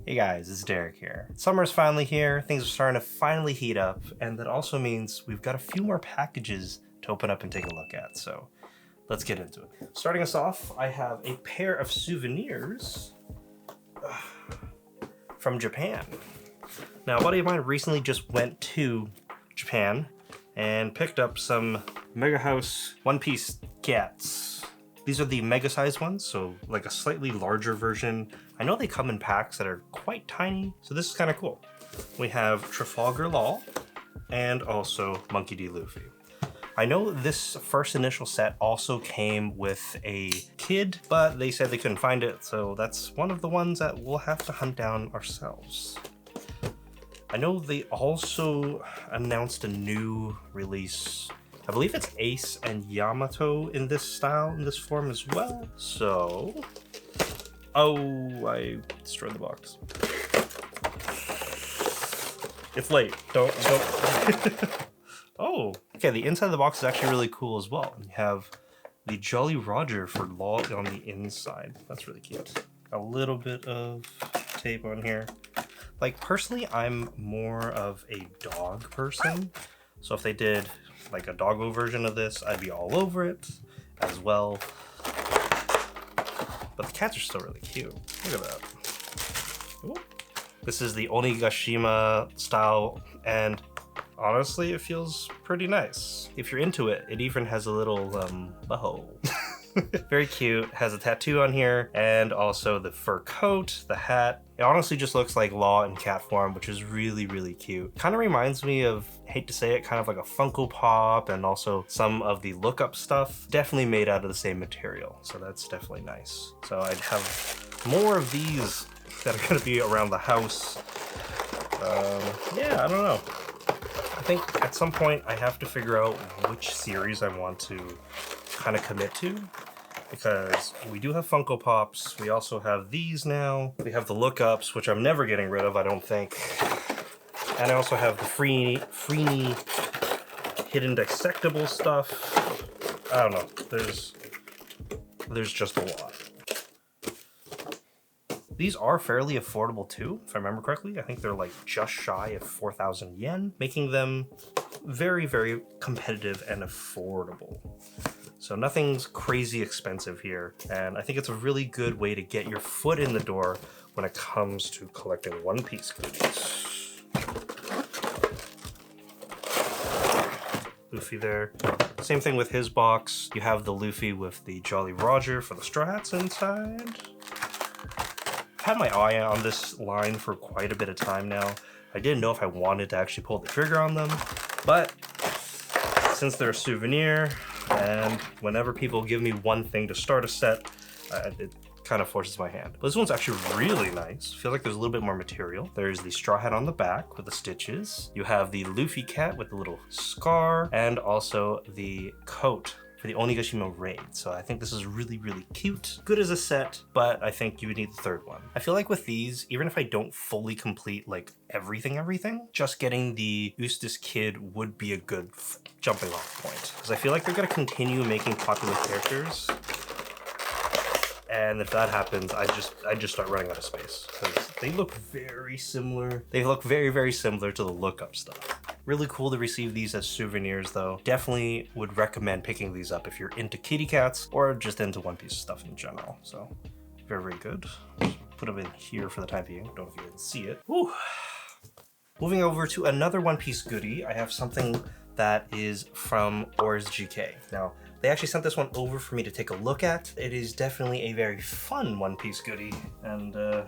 Hey guys, it's Derek here. Summer's finally here, things are starting to finally heat up, and that also means we've got a few more packages to open up and take a look at, so let's get into it. Starting us off, I have a pair of souvenirs from Japan. Now, a buddy of mine recently just went to Japan and picked up some Mega House One Piece cats. These are the mega sized ones, so like a slightly larger version. I know they come in packs that are quite tiny, so this is kind of cool. We have Trafalgar Law and also Monkey D. Luffy. I know this first initial set also came with a kid, but they said they couldn't find it, so that's one of the ones that we'll have to hunt down ourselves. I know they also announced a new release. I believe it's Ace and Yamato in this style, in this form as well. So, oh, I destroyed the box. It's late. Don't. Oh, okay. The inside of the box is actually really cool as well. You have the Jolly Roger for Law on the inside. That's really cute. A little bit of tape on here. Like, personally, I'm more of a dog person. So if they did like a doggo version of this, I'd be all over it as well. But the cats are still really cute. Look at that. Ooh. This is the Onigashima style, and honestly, it feels pretty nice. If you're into it, it even has a little boho. Very cute. Has a tattoo on here, and also the fur coat, the hat. It honestly just looks like Law in cat form, which is really, really cute. Kind of reminds me of, hate to say it, kind of like a Funko Pop, and also some of the lookup stuff. Definitely made out of the same material, so that's definitely nice. So I'd have more of these that are going to be around the house. Yeah, I don't know. I think at some point I have to figure out which series I want to kind of commit to, because we do have Funko Pops. We also have these now. We have the lookups, which I'm never getting rid of, I don't think. And I also have the Freeney hidden dissectable stuff. I don't know. There's just a lot. These are fairly affordable too, if I remember correctly. I think they're like just shy of 4,000 yen, making them very, very competitive and affordable. So nothing's crazy expensive here, and I think it's a really good way to get your foot in the door when it comes to collecting One Piece goodies. Luffy there. Same thing with his box. You have the Luffy with the Jolly Roger for the Straw Hats inside. I've had my eye on this line for quite a bit of time now. I didn't know if I wanted to actually pull the trigger on them, but since they're a souvenir, and whenever people give me one thing to start a set, it kind of forces my hand. But this one's actually really nice. I feel like there's a little bit more material. There's the straw hat on the back with the stitches. You have the Luffy cat with the little scar, and also the coat for the Onigashima raid. So I think this is really, really cute. Good as a set, but I think you would need the third one. I feel like with these, even if I don't fully complete like everything, just getting the Eustace Kid would be a good jumping off point. Because I feel like they're gonna continue making popular characters. And if that happens, I just start running out of space. Because they look very similar. They look very, very similar to the lookup stuff. Really cool to receive these as souvenirs though. Definitely would recommend picking these up if you're into kitty cats or just into One Piece stuff in general. So very, very good. Just put them in here for the time being. Don't know if you can see it. Woo. Moving over to another One Piece goodie, I have something that is from orzgk. Now, they actually sent this one over for me to take a look at. It is definitely a very fun One Piece goodie. And yeah,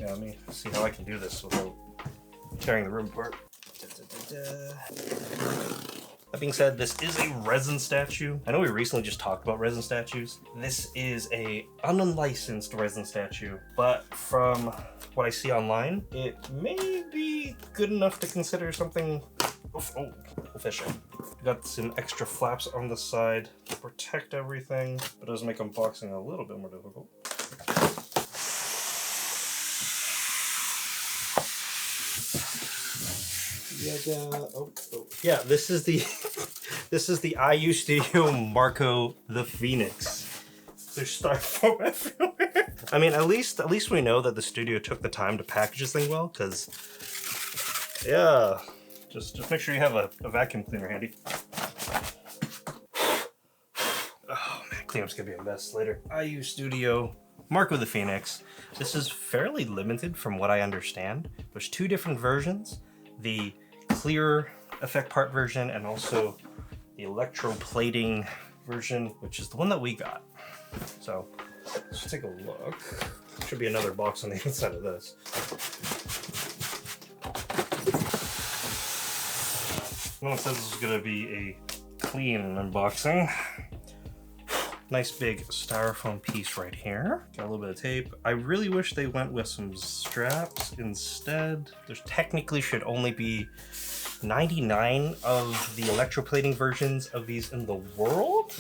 let me see how I can do this without tearing the room apart. That being said, this is a resin statue. I know we recently just talked about resin statues. This is a unlicensed resin statue, but from what I see online, it may be good enough to consider something official. We got some extra flaps on the side to protect everything, but it does make unboxing a little bit more difficult. Yeah, this is the IU Studio Marco the Phoenix. There's styrofoam everywhere. I mean, at least we know that the studio took the time to package this thing well, because, yeah, just make sure you have a vacuum cleaner handy. Oh man, cleanup's gonna be a mess later. IU Studio, Marco the Phoenix. This is fairly limited from what I understand. There's 2 different versions, the clear effect part version and also the electroplating version, which is the one that we got. So let's take a look. Should be another box on the inside of this. No one says this is gonna be a clean unboxing. Nice big styrofoam piece right here. Got a little bit of tape. I really wish they went with some straps instead. There's technically should only be 99 of the electroplating versions of these in the world.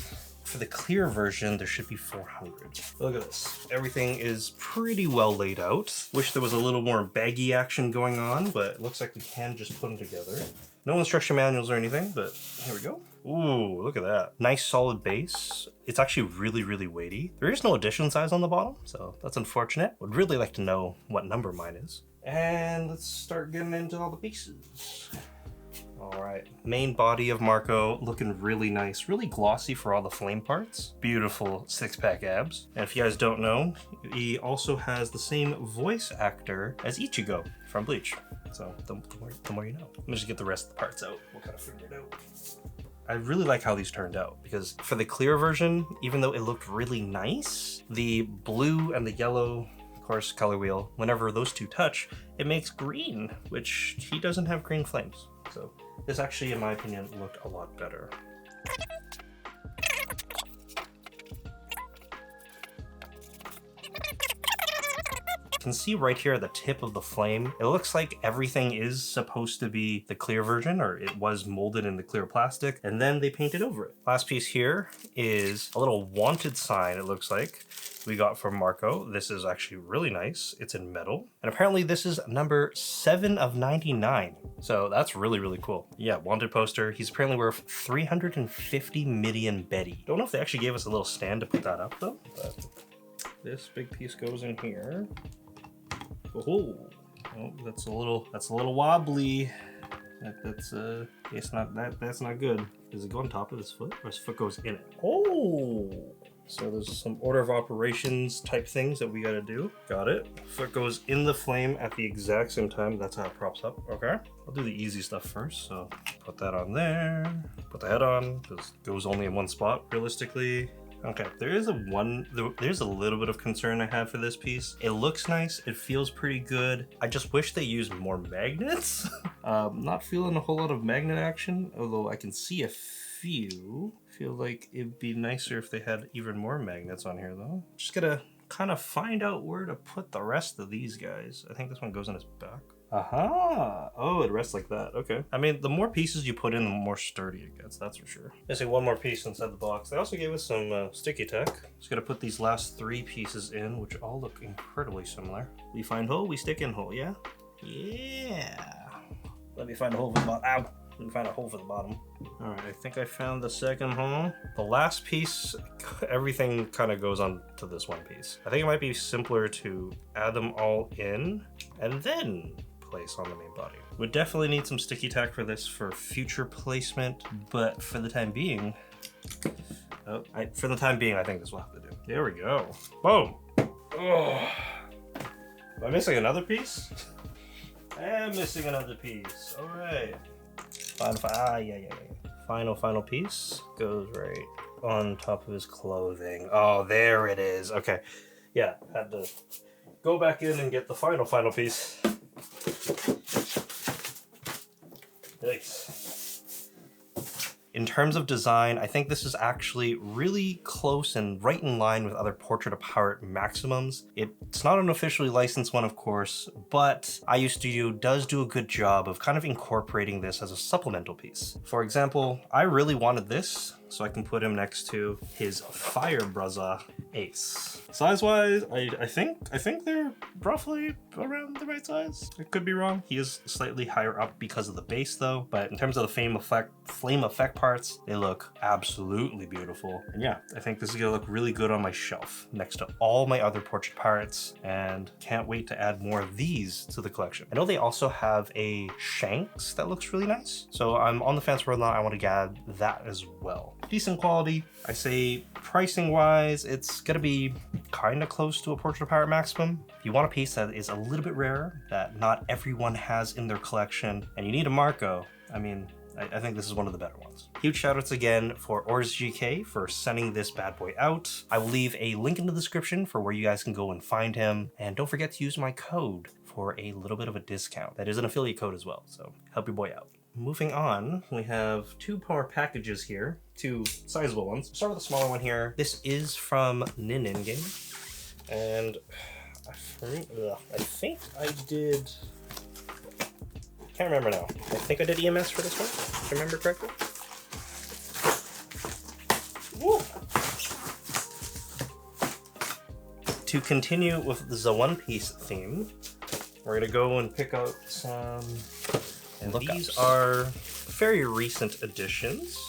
For the clear version, there should be 400. Look at this. Everything is pretty well laid out. Wish there was a little more baggy action going on, but it looks like we can just put them together. No instruction manuals or anything, but here we go. Ooh, look at that. Nice solid base. It's actually really, really weighty. There is no edition size on the bottom, so that's unfortunate. Would really like to know what number mine is. And let's start getting into all the pieces. All right, main body of Marco looking really nice, really glossy for all the flame parts. Beautiful 6-pack abs. And if you guys don't know, he also has the same voice actor as Ichigo from Bleach. So the more you know. Let me just get the rest of the parts out. We'll kind of figure it out. I really like how these turned out because for the clear version, even though it looked really nice, the blue and the yellow, of course, color wheel, whenever those 2 touch, it makes green, which he doesn't have green flames. So this actually, in my opinion, looked a lot better. You can see right here at the tip of the flame, it looks like everything is supposed to be the clear version, or it was molded in the clear plastic, and then they painted over it. Last piece here is a little wanted sign, it looks like, we got from Marco. This is actually really nice. It's in metal. And apparently this is number 7 of 99. So that's really, really cool. Yeah, wanted poster. He's apparently worth 350 million Betty. Don't know if they actually gave us a little stand to put that up though, but this big piece goes in here. Oh, that's a little wobbly. That's not good. Does it go on top of his foot, or his foot goes in it? Oh, so there's some order of operations type things that we gotta do. Got it. Foot goes in the flame at the exact same time. That's how it props up. Okay. I'll do the easy stuff first. So put that on there. Put the head on because it goes only in one spot realistically. Okay, there's a little bit of concern I have for this piece. It looks nice, it feels pretty good. I just wish they used more magnets. Not feeling a whole lot of magnet action, although I can see a few. Feel like it'd be nicer if they had even more magnets on here though. Just gotta kind of find out where to put the rest of these guys. I think this one goes on his back. Aha! Oh, it rests like that. Okay. I mean, the more pieces you put in, the more sturdy it gets, that's for sure. Missing one more piece inside the box. They also gave us some sticky tack. Just gotta put these last 3 pieces in, which all look incredibly similar. We find hole, we stick in hole, yeah? Yeah! Let me find a hole for the bottom. Ow! Let me find a hole for the bottom. Alright, I think I found the second hole. The last piece, everything kind of goes on to this one piece. I think it might be simpler to add them all in and then place on the main body. Would definitely need some sticky tack for this for future placement, but for the time being, I think this will have to do. There we go. Boom! Oh. Am I missing another piece? I am missing another piece. All right. Final piece goes right on top of his clothing. Oh, there it is. Okay. Yeah, had to go back in and get the final piece. Nice. In terms of design, I think this is actually really close and right in line with other Portrait of Pirate maximums. It's not an officially licensed one, of course, but IU Studio does do a good job of kind of incorporating this as a supplemental piece. For example, I really wanted this so I can put him next to his Fire Bruzza Ace. Size-wise, I think they're roughly around the right size. I could be wrong. He is slightly higher up because of the base though, but in terms of the flame effect parts, they look absolutely beautiful. And yeah, I think this is gonna look really good on my shelf next to all my other portrait pirates, and can't wait to add more of these to the collection. I know they also have a Shanks that looks really nice, so I'm on the fence for whether or not I want to add that as well. Decent quality. I say pricing wise, it's gonna be kind of close to a Portrait Pirate Maximum. If you want a piece that is a little bit rare, that not everyone has in their collection, and you need a Marco, I mean, I think this is one of the better ones. Huge shoutouts again for orzgk for sending this bad boy out. I will leave a link in the description for where you guys can go and find him. And don't forget to use my code for a little bit of a discount. That is an affiliate code as well, so help your boy out. Moving on, we have two more packages here, two sizable ones. Start with the smaller one here. This is from nin-nin game. And I think I did... Can't remember now. I think I did EMS for this one, if I remember correctly. Woo. To continue with the One Piece theme, we're gonna go and pick out some, and these are very recent additions.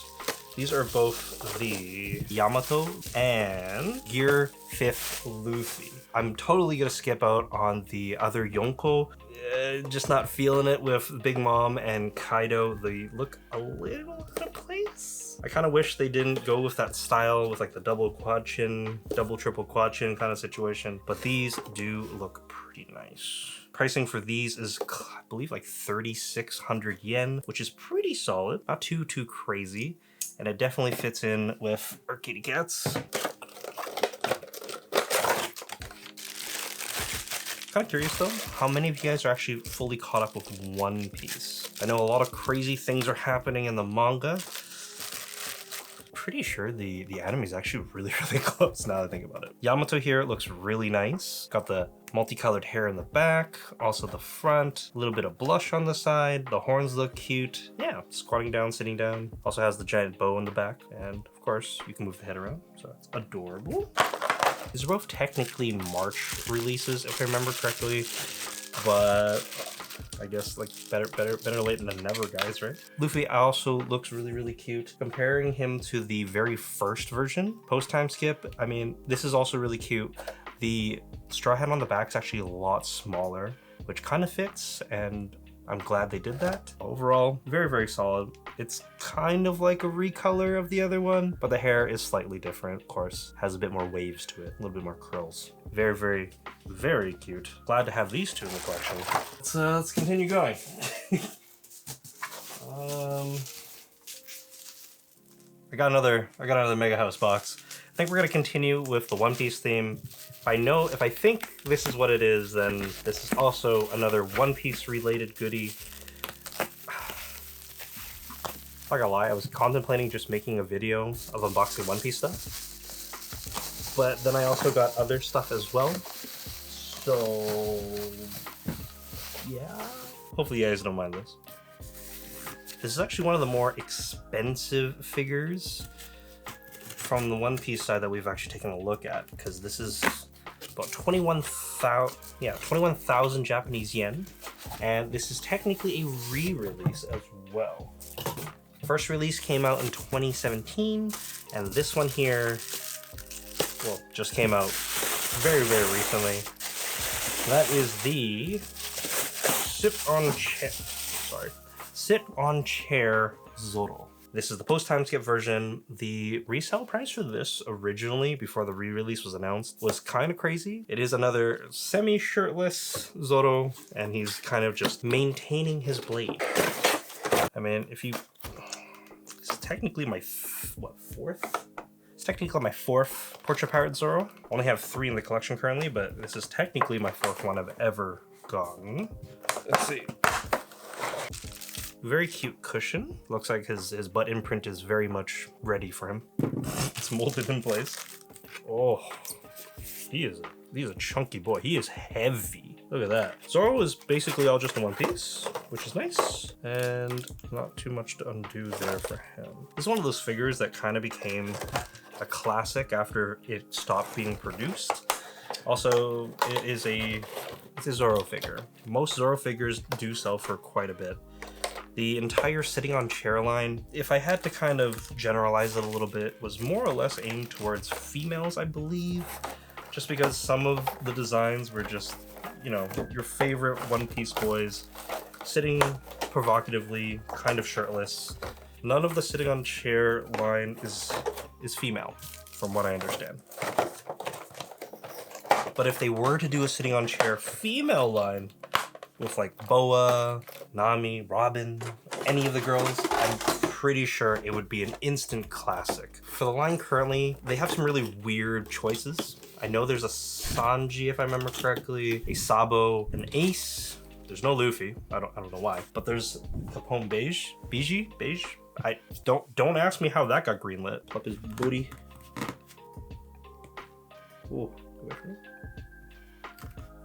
These are both the Yamato and Gear 5th Luffy. I'm totally gonna skip out on the other Yonko. Just not feeling it with Big Mom and Kaido. They look a little out of place. I kind of wish they didn't go with that style with like the double quad chin, double triple quad chin kind of situation, but these do look pretty nice. Pricing for these is, I believe, like 3,600 yen, which is pretty solid. Not too crazy. And it definitely fits in with our kitty cats. Kind of curious though, how many of you guys are actually fully caught up with One Piece? I know a lot of crazy things are happening in the manga. Pretty sure the anime is actually really close now that I think about it. Yamato here looks really nice. Got the multicolored hair in the back, also the front, a little bit of blush on the side. The horns look cute. Yeah, squatting down, sitting down. Also has the giant bow in the back, and of course you can move the head around, so that's adorable. These are both technically March releases, if I remember correctly, but I guess like better late than never, guys, right? Luffy also looks really cute. Comparing him to the very first version, post-time skip, I mean, this is also really cute. The straw hat on the back is actually a lot smaller, which kind of fits, and I'm glad they did that. Overall, very solid. It's kind of like a recolor of the other one, but the hair is slightly different. Of course, has a bit more waves to it, a little bit more curls. Very cute. Glad to have these two in the collection. Let's continue going. I got another Mega House box. I think we're gonna continue with the One Piece theme. If I think this is what it is, then this is also another One Piece related goodie. Not gonna lie, I was contemplating just making a video of unboxing One Piece stuff, but then I also got other stuff as well. So yeah, hopefully you guys don't mind this. This is actually one of the more expensive figures from the One Piece side that we've actually taken a look at, because this is about 21,000 Japanese yen, and this is technically a re-release as well. First release came out in 2017, and this one here, well, just came out very recently. That is the Sit on Chair Zoro. This is the post-time skip version. The resale price for this originally, before the re-release was announced, was kind of crazy. It is another semi-shirtless Zoro, and he's kind of just maintaining his blade. I mean, this is technically my, fourth? It's technically my fourth Portrait Pirate Zoro. I only have 3 in the collection currently, but this is technically my 4th one I've ever gotten. Let's see. Very cute cushion. Looks like his butt imprint is very much ready for him. It's molded in place. Oh, he's a chunky boy. He is heavy. Look at that. Zoro is basically all just in one piece, which is nice. And not too much to undo there for him. This is one of those figures that kind of became a classic after it stopped being produced. Also, it's a Zoro figure. Most Zoro figures do sell for quite a bit. The entire sitting on chair line, if I had to kind of generalize it a little bit, was more or less aimed towards females, I believe. Just because some of the designs were just, you know, your favorite one-piece boys sitting provocatively, kind of shirtless. None of the sitting on chair line is female, from what I understand. But if they were to do a sitting on chair female line with like Boa, Nami, Robin, any of the girls, I'm pretty sure it would be an instant classic. For the line currently, they have some really weird choices. I know there's a Sanji, if I remember correctly, a Sabo, an Ace. There's no Luffy. I don't know why. But there's Capone Beige. Beige? I don't ask me how that got greenlit. Up his booty. Ooh, away from it.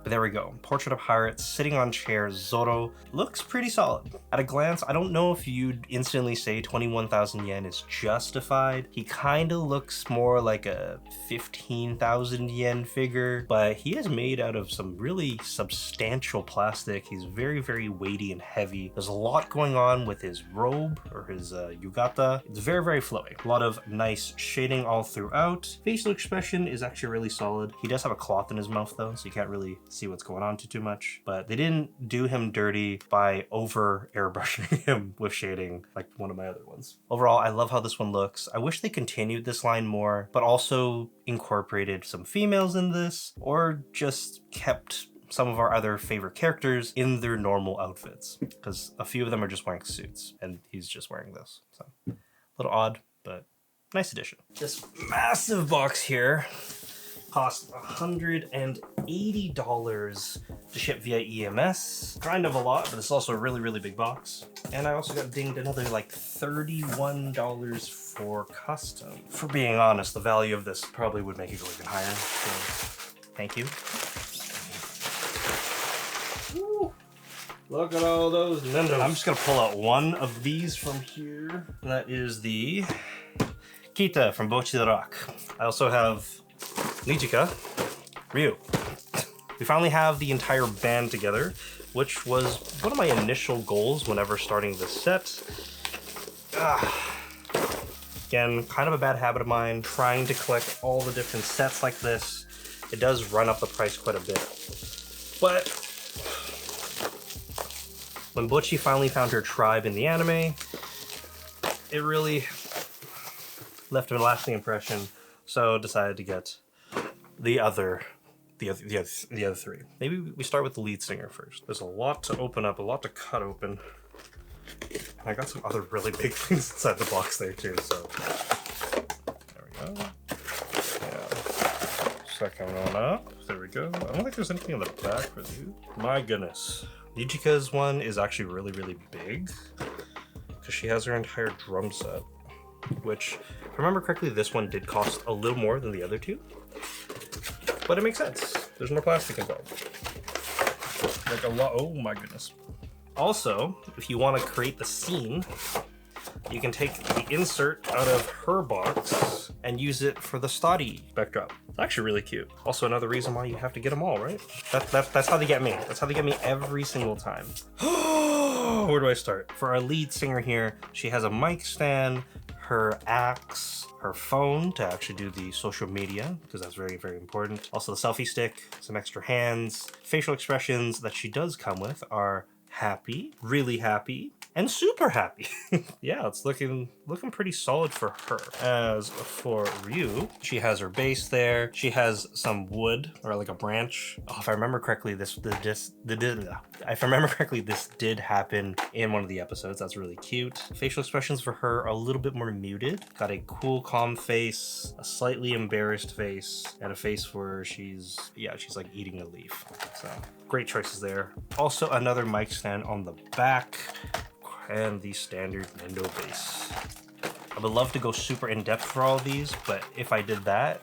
But there we go. Portrait of Pirate, sitting on chair, Zoro. Looks pretty solid. At a glance, I don't know if you'd instantly say 21,000 yen is justified. He kind of looks more like a 15,000 yen figure, but he is made out of some really substantial plastic. He's very, very weighty and heavy. There's a lot going on with his robe or his yukata. It's very, very flowy. A lot of nice shading all throughout. Facial expression is actually really solid. He does have a cloth in his mouth though, so you can't really see what's going on too much, but they didn't do him dirty by over airbrushing him with shading like one of my other ones. Overall, I love how this one looks. I wish they continued this line more, but also incorporated some females in this, or just kept some of our other favorite characters in their normal outfits, because a few of them are just wearing suits and he's just wearing this. So a little odd, but nice addition. This massive box here cost $180 to ship via EMS. Kind of a lot, but it's also a really, really big box. And I also got dinged another like $31 for custom. For being honest, the value of this probably would make it go even higher. So thank you. Woo. Look at all those Nendoroids. I'm just gonna pull out one of these from here. That is the Kita from Bocchi the Rock. I also have Lycoris Recoil. We finally have the entire band together, which was one of my initial goals whenever starting this set. Again, kind of a bad habit of mine, trying to collect all the different sets like this. It does run up the price quite a bit. But when Bocchi finally found her tribe in the anime, it really left a lasting impression, so decided to get the other three. Maybe we start with the lead singer first. There's a lot to open up, a lot to cut open. And I got some other really big things inside the box there too, so. There we go. Yeah. Second one up. There we go. I don't think there's anything in the back for you. My goodness. Nijika's one is actually really, really big, because she has her entire drum set, which, if I remember correctly, this one did cost a little more than the other two. But it makes sense. There's more plastic involved. Like a lot. Oh my goodness. Also, if you want to create the scene, you can take the insert out of her box and use it for the study backdrop. It's actually really cute. Also, another reason why you have to get them all, right? That's how they get me. That's how they get me every single time. Where do I start? For our lead singer here, she has a mic stand, her axe, her phone to actually do the social media, because that's very, very important. Also the selfie stick, some extra hands. Facial expressions that she does come with are happy, really happy, and super happy. Yeah, it's looking pretty solid for her. As for Ryu, she has her base there. She has some wood, or like a branch. Oh, if I remember correctly, this did happen in one of the episodes. That's really cute. Facial expressions for her are a little bit more muted. Got a cool, calm face, a slightly embarrassed face, and a face where she's like eating a leaf. So great choices there. Also another mic stand on the back, and the standard Nendo base. I would love to go super in depth for all of these, but if I did that,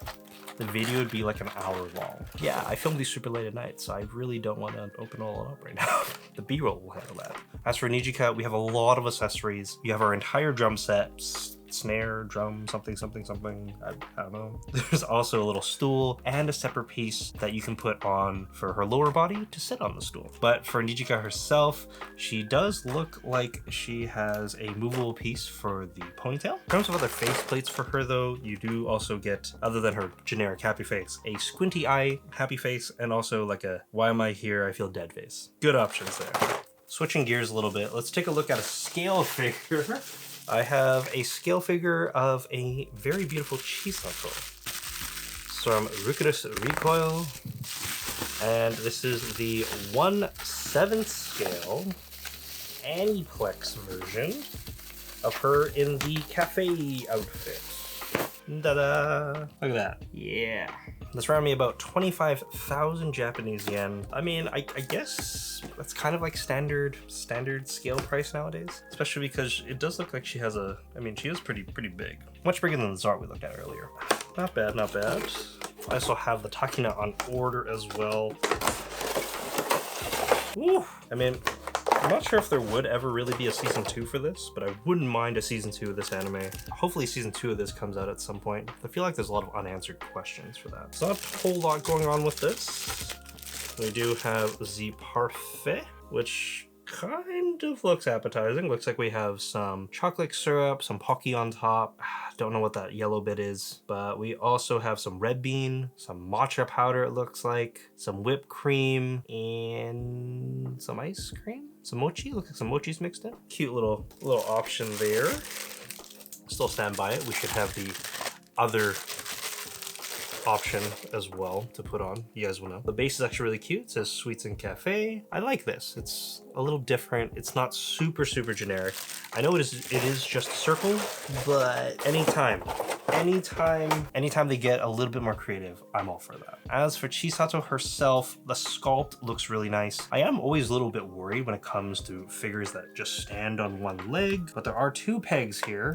the video would be like an hour long. Yeah, I filmed these super late at night, so I really don't want to open all up right now. The B-roll will handle that. As for Nijika, we have a lot of accessories. You have our entire drum set, snare, drum, something. I don't know. There's also a little stool and a separate piece that you can put on for her lower body to sit on the stool. But for Nijika herself, she does look like she has a movable piece for the ponytail. In terms of other face plates for her though, you do also get, other than her generic happy face, a squinty eye happy face and also like a why am I here, I feel dead face. Good options there. Switching gears a little bit, let's take a look at a scale figure. I have a scale figure of a very beautiful Chisato. It's from Lycoris Recoil, and this is the 1/7 scale Aniplex version of her in the cafe outfit. Ta-da! Look at that. Yeah. This ran me about 25,000 Japanese yen. I mean, I guess that's kind of like standard scale price nowadays, especially because it does look like she has a, I mean, she is pretty big. Much bigger than the Zoro we looked at earlier. Not bad, not bad. I also have the Takina on order as well. Woo! I mean, I'm not sure if there would ever really be a season 2 for this, but I wouldn't mind a season 2 of this anime. Hopefully season 2 of this comes out at some point. I feel like there's a lot of unanswered questions for that. There's not a whole lot going on with this. We do have the Parfait, which kind of looks appetizing. Looks like we have some chocolate syrup, some Pocky on top. Don't know what that yellow bit is, but we also have some red bean, some matcha powder it looks like, some whipped cream, and some ice cream? Some mochi? Looks like some mochi's mixed in. Cute little option there. Still stand by it. We should have the other option as well to put on. You guys will know. The base is actually really cute. It says Sweets and Cafe. I like this. It's a little different. It's not super generic. I know it is just a circle, but anytime they get a little bit more creative, I'm all for that. As for Chisato herself, the sculpt looks really nice. I am always a little bit worried when it comes to figures that just stand on one leg, but there are 2 pegs here.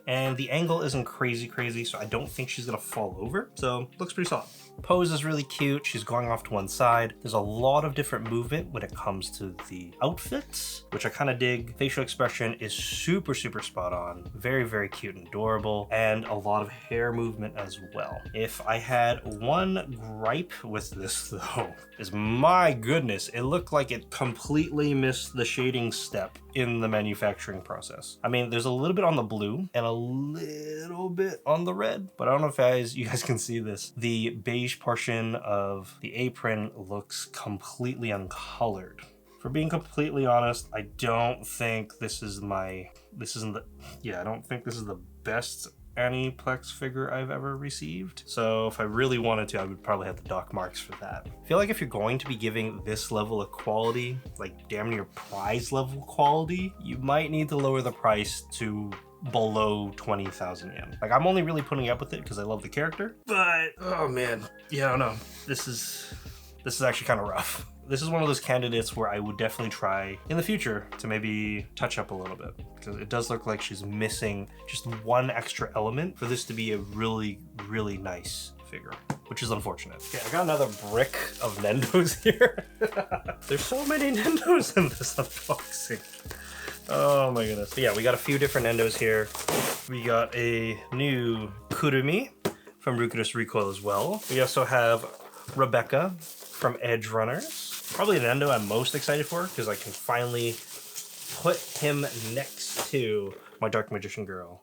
And the angle isn't crazy, so I don't think she's gonna fall over. So looks pretty solid. Pose is really cute. She's going off to one side. There's a lot of different movement when it comes to the outfits, which I kind of dig. Facial expression is super spot on. Very cute and adorable. And a lot of hair movement as well. If I had one gripe with this though, is my goodness, it looked like it completely missed the shading step in the manufacturing process. I mean, there's a little bit on the blue and a little bit on the red, but I don't know if you guys can see this. The beige portion of the apron looks completely uncolored. For being completely honest, I don't think this is I don't think this is the best Aniplex figure I've ever received. So if I really wanted to, I would probably have the dock marks for that. I feel like if you're going to be giving this level of quality, like damn near prize level quality, you might need to lower the price to below 20,000 yen. Like, I'm only really putting up with it because I love the character, but oh man, yeah, I don't know. This is actually kind of rough. This is one of those candidates where I would definitely try in the future to maybe touch up a little bit, because it does look like she's missing just one extra element for this to be a really nice figure, which is unfortunate. Okay, I got another brick of Nendos here. There's so many Nendos in this unboxing. Oh my goodness. But yeah, we got a few different Nendos here. We got a new Kurumi from Lycoris Recoil as well. We also have Rebecca from Edge Runners. Probably the Nendo I'm most excited for, because I can finally put him next to my Dark Magician girl.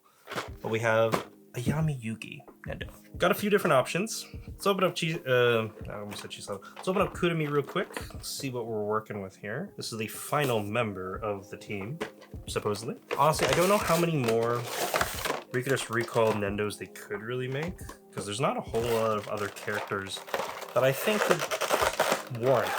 But we have Ayami Yuki Nendo. Got a few different options. Let's open up Let's open up Kurumi real quick. Let's see what we're working with here. This is the final member of the team, supposedly. Honestly, I don't know how many more Lycoris Recoil Nendos they could really make, because there's not a whole lot of other characters that I think could warrant.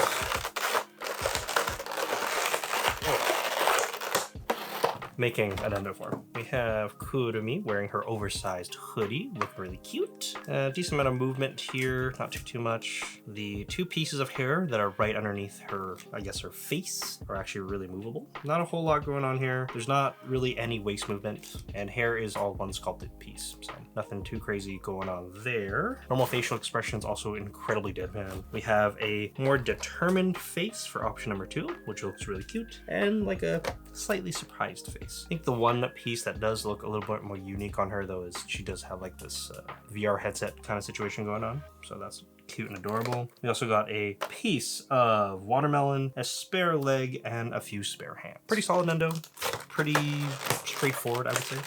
making a Nendo form. We have Kurumi wearing her oversized hoodie, look really cute. Decent amount of movement here, not too much. The two pieces of hair that are right underneath her, I guess her face, are actually really movable. Not a whole lot going on here. There's not really any waist movement, and hair is all one sculpted piece, so nothing too crazy going on there. Normal facial expressions also incredibly deadpan. We have a more determined face for option number 2, which looks really cute, and like a slightly surprised face. I think the one piece that does look a little bit more unique on her though is she does have like this VR headset kind of situation going on, so that's cute and adorable. We also got a piece of watermelon, a spare leg, and a few spare hands. Pretty solid Nendo, pretty straightforward, I would say.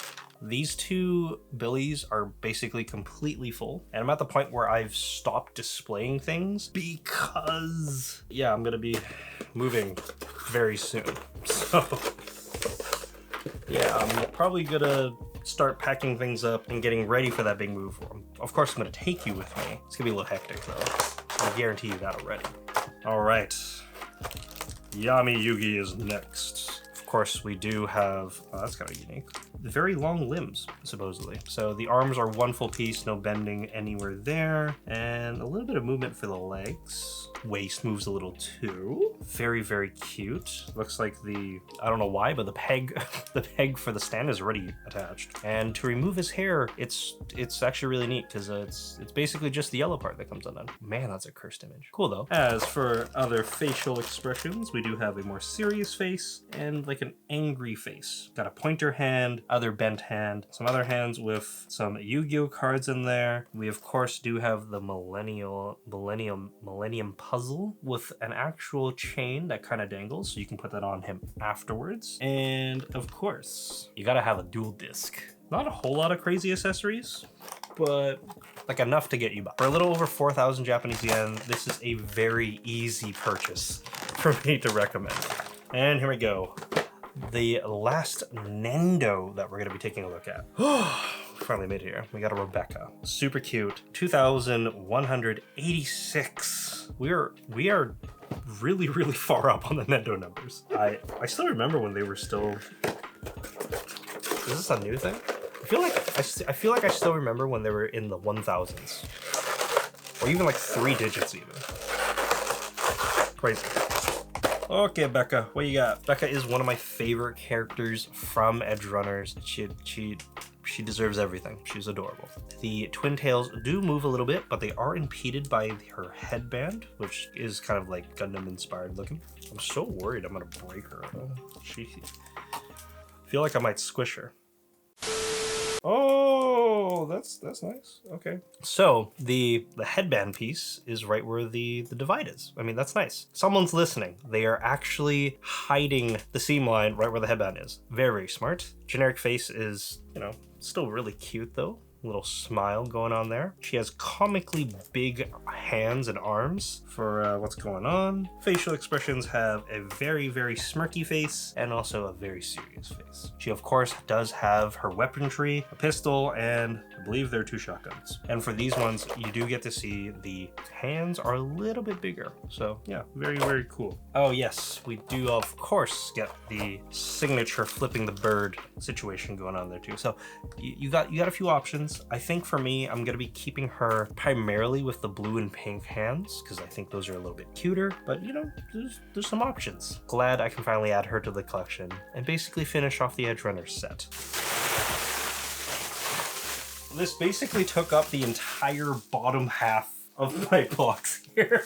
These two billies are basically completely full, and I'm at the point where I've stopped displaying things because, yeah, I'm gonna be moving very soon. So, yeah, I'm probably gonna start packing things up and getting ready for that big move. Of course, I'm gonna take you with me. It's gonna be a little hectic though. I guarantee you that already. All right, Yami Yugi is next. Of course, we do have, oh, that's kind of unique, very long limbs, supposedly. So the arms are one full piece, no bending anywhere there, and a little bit of movement for the legs. Waist moves a little too. Very, very cute. Looks like the, I don't know why, but the peg, the peg for the stand is already attached. And to remove his hair, it's actually really neat because it's basically just the yellow part that comes undone. Man, that's a cursed image. Cool though. As for other facial expressions, we do have a more serious face and like an angry face. Got a pointer hand, other bent hand, some other hands with some Yu-Gi-Oh cards in there. We of course do have the Millennium puzzle with an actual chain that kind of dangles, so you can put that on him afterwards. And of course, you gotta have a dual disc. Not a whole lot of crazy accessories, but like enough to get you by. For a little over 4,000 Japanese yen, this is a very easy purchase for me to recommend. And here we go. The last Nendo that we're gonna be taking a look at. Finally made it here. We got a Rebecca. Super cute. 2,186. We are really, really far up on the Nendo numbers. I still remember when they were still... Is this a new thing? I feel like I still remember when they were in the 1000s. Or even like 3 digits even. Crazy. Okay, Becca, what you got? Becca is one of my favorite characters from Edge Runners. She deserves everything. She's adorable. The twin tails do move a little bit, but they are impeded by her headband, which is kind of like Gundam inspired looking. I'm so worried I'm gonna break her. I feel like I might squish her. Oh, that's nice. Okay. So the headband piece is right where the divide is. I mean, that's nice. Someone's listening. They are actually hiding the seam line right where the headband is. Very, very smart. Generic face is, you know, still really cute though. Little smile going on there. She has comically big hands and arms for what's going on. Facial expressions have a very, very smirky face and also a very serious face. She of course does have her weaponry, a pistol, and I believe there are 2 shotguns. And for these ones, you do get to see the hands are a little bit bigger. So yeah, very, very cool. Oh yes, we do of course get the signature flipping the bird situation going on there too. So you got a few options. I think for me, I'm gonna be keeping her primarily with the blue and pink hands because I think those are a little bit cuter, but you know, there's some options. Glad I can finally add her to the collection and basically finish off the Edge Runner set. This basically took up the entire bottom half of my box here.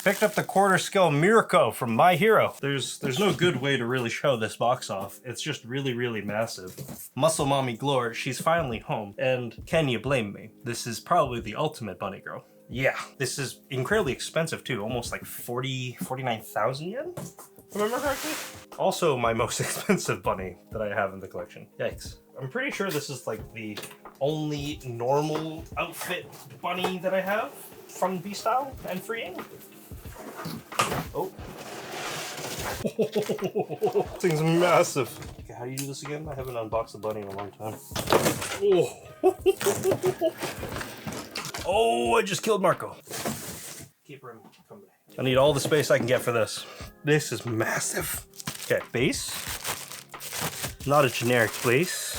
Picked up the quarter scale Mirko from My Hero. There's no good way to really show this box off. It's just really, really massive. Muscle Mommy Glore, she's finally home. And can you blame me? This is probably the ultimate bunny girl. Yeah, this is incredibly expensive too. Almost like 49,000 yen? If I remember correctly? Also my most expensive bunny that I have in the collection. Yikes. I'm pretty sure this is like the only normal outfit bunny that I have from B-Style and freeing. Oh. This thing's massive. Okay, how do you do this again? I haven't unboxed the bunny in a long time. Oh. Oh, I just killed Marco. Keep her in. Come back. I need all the space I can get for this. This is massive. Okay, base. Not a generic base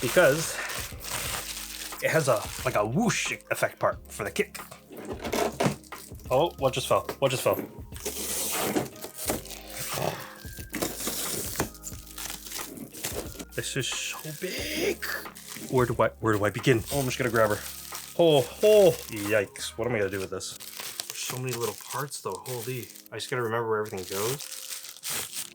because it has a like a whoosh effect part for the kick. Oh, what just fell? What just fell? This is so big. Where do I begin? Oh, I'm just gonna grab her. Oh, yikes. What am I gonna do with this? There's so many little parts though, holy. I just gotta remember where everything goes.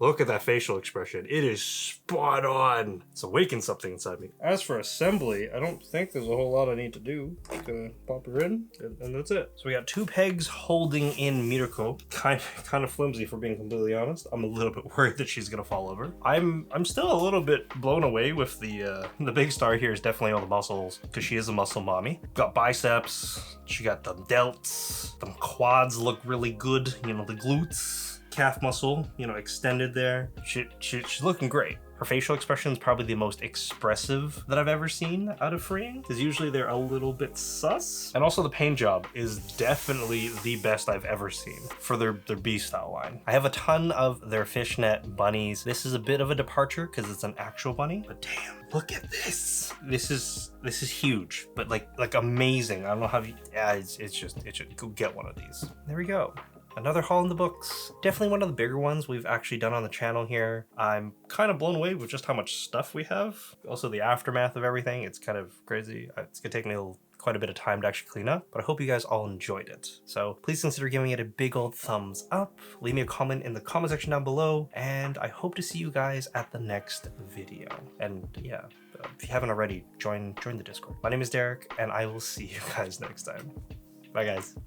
Look at that facial expression. It is spot on. It's awakened something inside me. As for assembly, I don't think there's a whole lot I need to do. Just gonna pop her in, and that's it. So we got 2 pegs holding in Mirko. Kind of flimsy, for being completely honest. I'm a little bit worried that she's gonna fall over. I'm still a little bit blown away with the big star here is definitely all the muscles, because she is a muscle mommy. Got biceps. She got the delts. The quads look really good. You know, the glutes. Calf muscle, you know, extended there. She's looking great. Her facial expression is probably the most expressive that I've ever seen out of freeing, because usually they're a little bit sus. And also the paint job is definitely the best I've ever seen for their B style line. I have a ton of their fishnet bunnies. This is a bit of a departure because it's an actual bunny, but damn, look at this. This is huge, but like amazing. I don't know how you, yeah, it's just go get one of these. There we go. Another haul in the books. Definitely one of the bigger ones we've actually done on the channel here. I'm kind of blown away with just how much stuff we have. Also the aftermath of everything, it's kind of crazy. It's gonna take me quite a bit of time to actually clean up, but I hope you guys all enjoyed it. So please consider giving it a big old thumbs up. Leave me a comment in the comment section down below, and I hope to see you guys at the next video. And yeah, if you haven't already, join the Discord. My name is Derek, and I will see you guys next time. Bye guys.